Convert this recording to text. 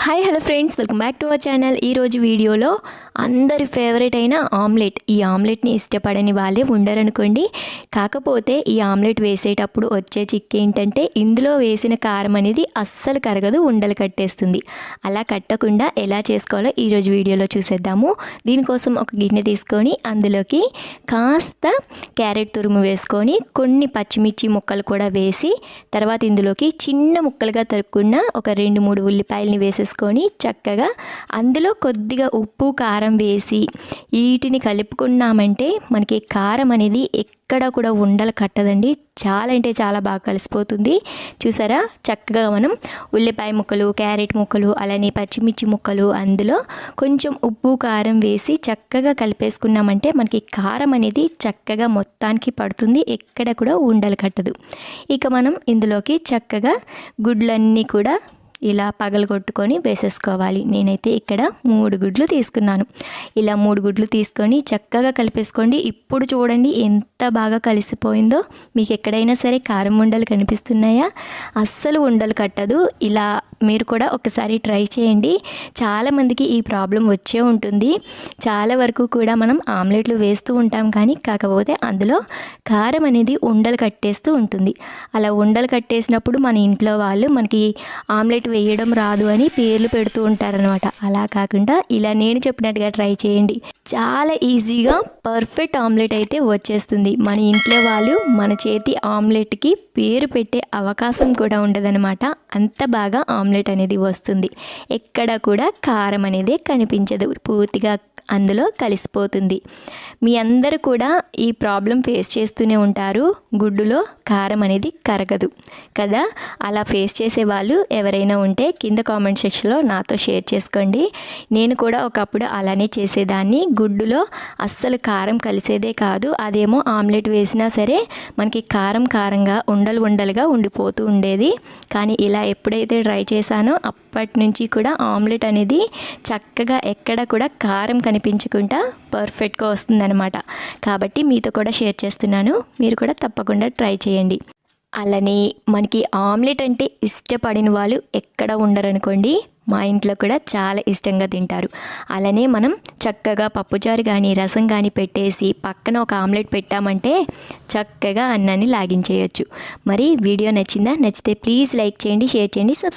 Hi hello friends, welcome back to our channel. ఈరోజు వీడియోలో అందరి ఫేవరెట్ అయిన ఆమ్లెట్. ఈ ఆమ్లెట్ని ఇష్టపడని వాళ్ళే ఉండరనుకోండి. కాకపోతే ఈ ఆమ్లెట్ వేసేటప్పుడు వచ్చే చిక్కు ఏంటంటే ఇందులో వేసిన కారం అనేది అస్సలు కరగదు, ఉండలు కట్టేస్తుంది. అలా కట్టకుండా ఎలా చేసుకోవాలో ఈరోజు వీడియోలో చూసేద్దాము. దీనికోసం ఒక గిన్నె తీసుకొని అందులోకి కాస్త క్యారెట్ తురుము వేసుకొని కొన్ని పచ్చిమిర్చి ముక్కలు కూడా వేసి తర్వాత ఇందులోకి చిన్న ముక్కలుగా తరుక్కున్న ఒక 2-3 ఉల్లిపాయలని వేసేసుకొని చక్కగా అందులో కొద్దిగా ఉప్పు కారం వేసి వీటిని కలుపుకున్నామంటే మనకి కారం అనేది ఎక్కడ కూడా ఉండలు కట్టదండి. చాలా అంటే చాలా బాగా కలిసిపోతుంది. చూసారా, చక్కగా మనం ఉల్లిపాయ ముక్కలు, క్యారెట్ ముక్కలు, అలానే పచ్చిమిర్చి ముక్కలు అందులో కొంచెం ఉప్పు కారం వేసి చక్కగా కలిపేసుకున్నామంటే మనకి కారం అనేది చక్కగా మొత్తానికి పడుతుంది, ఎక్కడ కూడా ఉండలు కట్టదు. ఇక మనం ఇందులోకి చక్కగా గుడ్లన్నీ కూడా ఇలా పగలగొట్టుకొని వేసేసుకోవాలి. నేనైతే ఇక్కడ 3 గుడ్లు తీసుకున్నాను. ఇలా 3 గుడ్లు తీసుకొని చక్కగా కలిపేసుకోండి. ఇప్పుడు చూడండి ఎంత బాగా కలిసిపోయిందో. మీకు ఎక్కడైనా సరే కారం ఉండలు కనిపిస్తున్నాయా? అస్సలు ఉండలు కట్టదు. ఇలా మీరు కూడా ఒకసారి ట్రై చేయండి. చాలామందికి ఈ ప్రాబ్లం వచ్చే ఉంటుంది. చాలా వరకు కూడా మనం ఆమ్లెట్లు వేస్తూ ఉంటాం, కానీ కాకపోతే అందులో కారం అనేది ఉండలు కట్టేస్తూ ఉంటుంది. అలా ఉండలు కట్టేసినప్పుడు మన ఇంట్లో వాళ్ళు మనకి ఆమ్లెట్ వేయడం రాదు అని పేర్లు పెడుతూ ఉంటారనమాట. అలా కాకుండా ఇలా నేను చెప్పినట్టుగా ట్రై చేయండి. చాలా ఈజీగా పర్ఫెక్ట్ ఆమ్లెట్ అయితే వచ్చేస్తుంది. మన ఇంట్లో వాళ్ళు మన చేతి ఆమ్లెట్కి పేరు పెట్టే అవకాశం కూడా ఉండదన్నమాట. అంత బాగా ఆమ్లెట్ అనేది వస్తుంది. ఎక్కడ కూడా కారం అనేది కనిపించదు, పూర్తిగా అందులో కలిసిపోతుంది. మీ అందరూ కూడా ఈ ప్రాబ్లం ఫేస్ చేస్తూనే ఉంటారు. గుడ్డులో కారం అనేది కరగదు కదా. అలా ఫేస్ చేసే వాళ్ళు ఎవరైనా ఉంటే కింద కామెంట్ సెక్షన్లో నాతో షేర్ చేసుకోండి. నేను కూడా ఒకప్పుడు అలానే చేసేదాన్ని. గుడ్డులో అస్సలు కారం కలిసేదే కాదు. అదేమో ఆమ్లెట్ వేసినా సరే మనకి కారం కారంగా ఉండలుగా ఉండిపోతూ ఉండేది. కానీ ఇలా ఎప్పుడైతే ట్రై చేశానో అప్పటి నుంచి కూడా ఆమ్లెట్ అనేది చక్కగా ఎక్కడ కూడా కారం కనిపించకుండా పర్ఫెక్ట్గా వస్తుందన్నమాట. కాబట్టి మీతో కూడా షేర్ చేస్తున్నాను. మీరు కూడా తప్పకుండా ట్రై చేయండి. అలానే మనకి ఆమ్లెట్ అంటే ఇష్టపడిన వాళ్ళు ఎక్కడ ఉండరనుకోండి. మా ఇంట్లో కూడా చాలా ఇష్టంగా తింటారు. అలానే మనం చక్కగా పప్పుచారు కానీ రసం కానీ పెట్టేసి పక్కన ఒక ఆమ్లెట్ పెట్టామంటే చక్కగా అన్నాన్ని లాగించేయచ్చు. మరి వీడియో నచ్చిందా? నచ్చితే ప్లీజ్ లైక్ చేయండి, షేర్ చేయండి, సబ్స్క్రైబ్